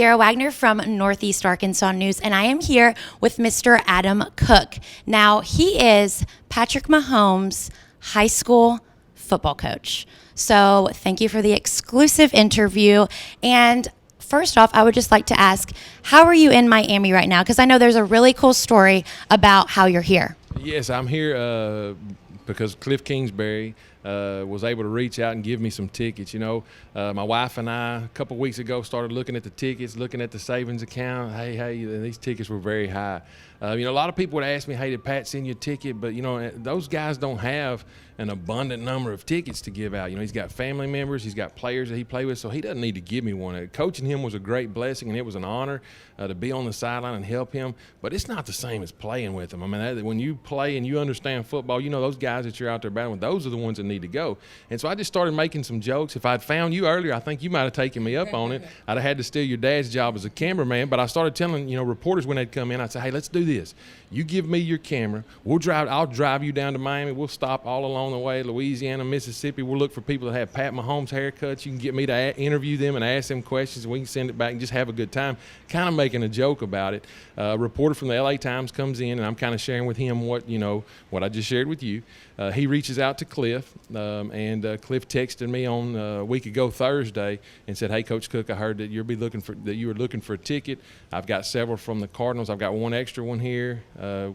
Sierra Waggoner from Northeast Arkansas News, and I am here with Mr. Adam Cook. Now, he is Patrick Mahomes' high school football coach. So thank you for the exclusive interview. And first off, I would just like to ask, how are you in Miami right now? Because I know there's a really cool story about how you're here. Yes, I'm here because Cliff Kingsbury was able to reach out and give me some tickets. You know, my wife and I, a couple weeks ago, started looking at the tickets, looking at the savings account. Hey, these tickets were very high. A lot of people would ask me, hey, did Pat send you a ticket? But, those guys don't have an abundant number of tickets to give out. He's got family members, he's got players that he plays with, so he doesn't need to give me one. Coaching him was a great blessing, and it was an honor to be on the sideline and help him. But it's not the same as playing with him. When you play and you understand football, those guys that you're out there battling with, those are the ones that need to go. And so I just started making some jokes. If I'd found you earlier, I think you might have taken me up on it. I'd have had to steal your dad's job as a cameraman. But I started telling, reporters when they'd come in, I'd say, hey, let's do this. You give me your camera. I'll drive you down to Miami. We'll stop all along the way, Louisiana, Mississippi. We'll look for people that have Pat Mahomes haircuts. You can get me to interview them and ask them questions, and we can send it back and just have a good time, kind of making a joke about it. A reporter from the LA Times comes in, and I'm kind of sharing with him what I just shared with you. He reaches out to Cliff, and Cliff texted me on a week ago Thursday and said, hey, Coach Cook, I heard that you were looking for a ticket. I've got several from the Cardinals. I've got one extra one here.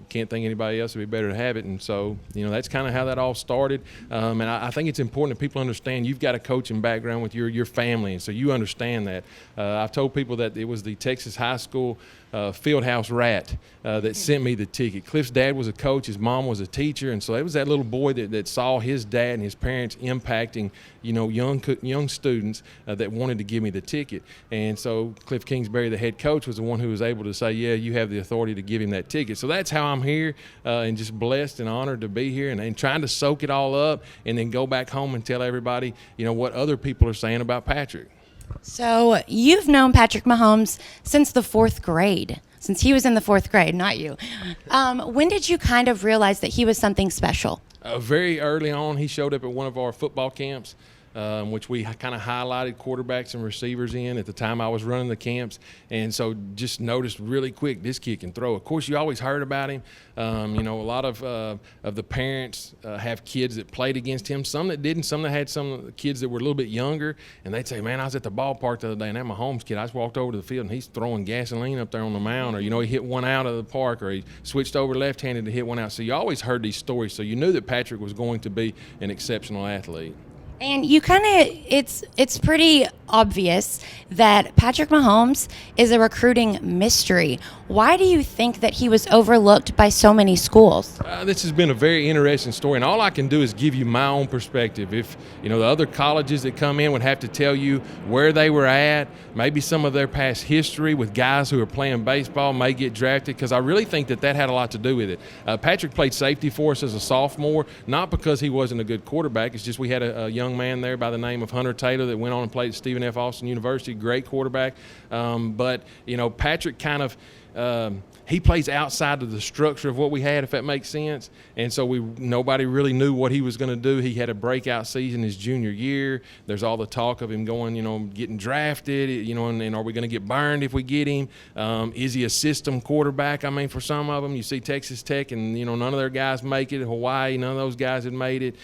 Can't think anybody else would be better to have it. And so, that's kind of how that all started. And I think it's important that people understand you've got a coaching background with your family, and so you understand that. I've told people that it was the Texas high school Fieldhouse rat that sent me the ticket. Cliff's dad was a coach, his mom was a teacher, and so it was that little boy that saw his dad and his parents impacting, young students that wanted to give me the ticket. And so Cliff Kingsbury, the head coach, was the one who was able to say, yeah, you have the authority to give him that ticket. So that's how I'm here, and just blessed and honored to be here, and trying to soak it all up and then go back home and tell everybody, what other people are saying about Patrick. So you've known Patrick Mahomes since the fourth grade, since he was in the fourth grade, not you. When did you kind of realize that he was something special? Very early on, he showed up at one of our football camps, which we kind of highlighted quarterbacks and receivers in. At the time, I was running the camps, and so just noticed really quick, this kid can throw. Of course, you always heard about him. A lot of the parents have kids that played against him, some that didn't, some that had some kids that were a little bit younger, and they'd say, man, I was at the ballpark the other day, and that Mahomes kid, I just walked over to the field, and he's throwing gasoline up there on the mound, or, he hit one out of the park, or he switched over left-handed to hit one out. So you always heard these stories, so you knew that Patrick was going to be an exceptional athlete. And you it's pretty obvious that Patrick Mahomes is a recruiting mystery. Why do you think that he was overlooked by so many schools? This has been a very interesting story, and all I can do is give you my own perspective. If, the other colleges that come in would have to tell you where they were at, maybe some of their past history with guys who are playing baseball may get drafted, because I really think that had a lot to do with it. Patrick played safety for us as a sophomore, not because he wasn't a good quarterback. It's just we had a young man there by the name of Hunter Taylor that went on and played at Stephen F. Austin University, great quarterback. But Patrick kind of he plays outside of the structure of what we had, if that makes sense. And so nobody really knew what he was going to do. He had a breakout season his junior year. There's all the talk of him going, getting drafted, and are we going to get burned if we get him? Is he a system quarterback? For some of them, you see Texas Tech, and, none of their guys make it. Hawaii, none of those guys had made it.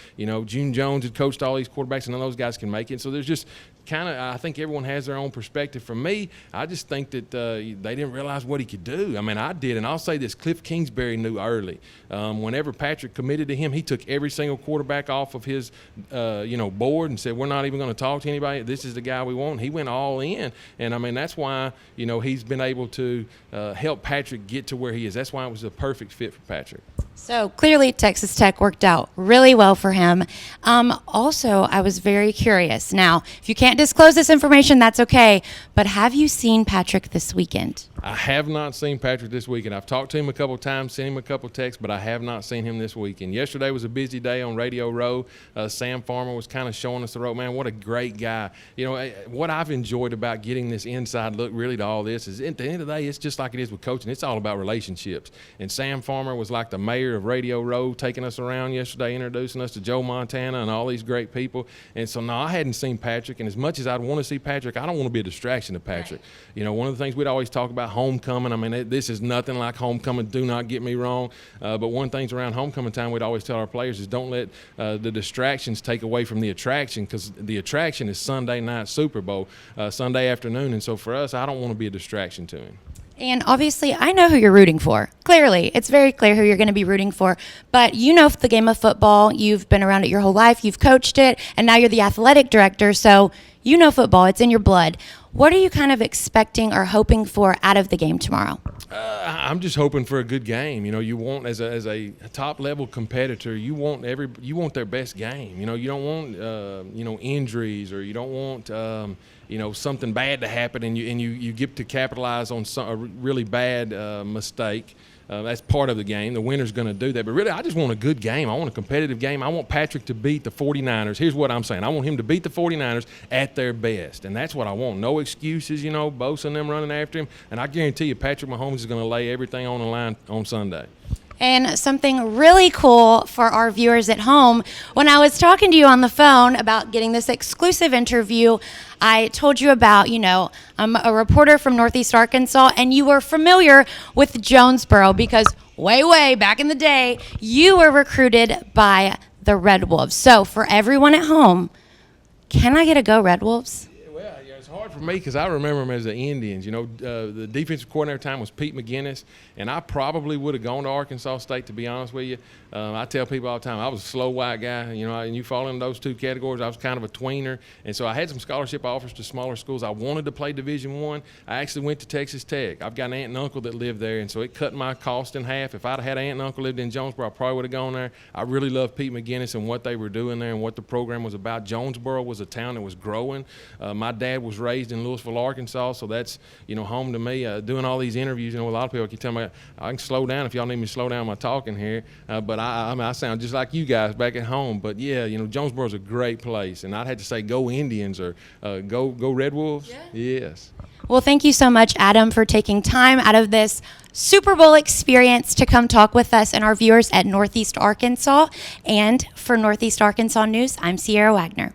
June Jones had coached all these quarterbacks, and none of those guys can make it. So there's just I think everyone has their own perspective. For me, I just think that they didn't realize what he could do. I did, and I'll say this, Cliff Kingsbury knew early. Whenever Patrick committed to him, he took every single quarterback off of his, board and said, we're not even going to talk to anybody. This is the guy we want. He went all in, and that's why, he's been able to help Patrick get to where he is. That's why it was a perfect fit for Patrick. So clearly Texas Tech worked out really well for him. Also, I was very curious. Now, if you can't disclose this information, that's okay. But have you seen Patrick this weekend? I have not seen Patrick this weekend. I've talked to him a couple of times, sent him a couple of texts, but I have not seen him this weekend. Yesterday was a busy day on Radio Row. Sam Farmer was kind of showing us the road. Man, what a great guy. You know, what I've enjoyed about getting this inside look really to all this is at the end of the day, it's just like it is with coaching. It's all about relationships. And Sam Farmer was like the mayor of Radio Row, taking us around yesterday, introducing us to Joe Montana and all these great people. And so, no, I hadn't seen Patrick. And as much as I'd want to see Patrick, I don't want to be a distraction to Patrick. Right. You know, one of the things we'd always talk about, homecoming. I mean, this is nothing like homecoming. Do not get me wrong. But one thing's around homecoming time we'd always tell our players is don't let the distractions take away from the attraction, because the attraction is Sunday night Super Bowl, Sunday afternoon. And so for us, I don't want to be a distraction to him. And obviously, I know who you're rooting for. Clearly, it's very clear who you're going to be rooting for. But you know the game of football. You've been around it your whole life. You've coached it, and now you're the athletic director. So you know football. It's in your blood. What are you kind of expecting or hoping for out of the game tomorrow? I'm just hoping for a good game. You know, you want as a top level competitor, you want their best game. You know, you don't want injuries, or you don't want something bad to happen, and you get to capitalize on a really bad mistake. That's part of the game. The winner's going to do that. But really, I just want a good game. I want a competitive game. I want Patrick to beat the 49ers. Here's what I'm saying. I want him to beat the 49ers at their best. And that's what I want. No excuses, Bosa and them running after him. And I guarantee you Patrick Mahomes is going to lay everything on the line on Sunday. And something really cool for our viewers at home, when I was talking to you on the phone about getting this exclusive interview, I told you about, I'm a reporter from Northeast Arkansas, and you were familiar with Jonesboro because way back in the day, you were recruited by the Red Wolves. So for everyone at home, can I get a go Red Wolves? It's hard for me because I remember them as the Indians. The defensive coordinator at the time was Pete McGinnis, and I probably would have gone to Arkansas State, to be honest with you. I tell people all the time, I was a slow white guy, and you fall into those two categories. I was kind of a tweener, and so I had some scholarship offers to smaller schools. I wanted to play Division I. I actually went to Texas Tech. I've got an aunt and uncle that live there, and so it cut my cost in half. If I'd had an aunt and uncle lived in Jonesboro, I probably would have gone there. I really loved Pete McGinnis and what they were doing there and what the program was about. Jonesboro was a town that was growing. My dad was raised in Louisville, Arkansas, so that's home to me. Doing all these interviews, a lot of people keep telling me I can slow down if y'all need me to slow down my talking here, but I sound just like you guys back at home. But yeah, Jonesboro's a great place, and I'd have to say go Indians or go Red Wolves. Yeah. Yes. Well, thank you so much, Adam, for taking time out of this Super Bowl experience to come talk with us and our viewers at Northeast Arkansas. And for Northeast Arkansas News, I'm Sierra Waggoner.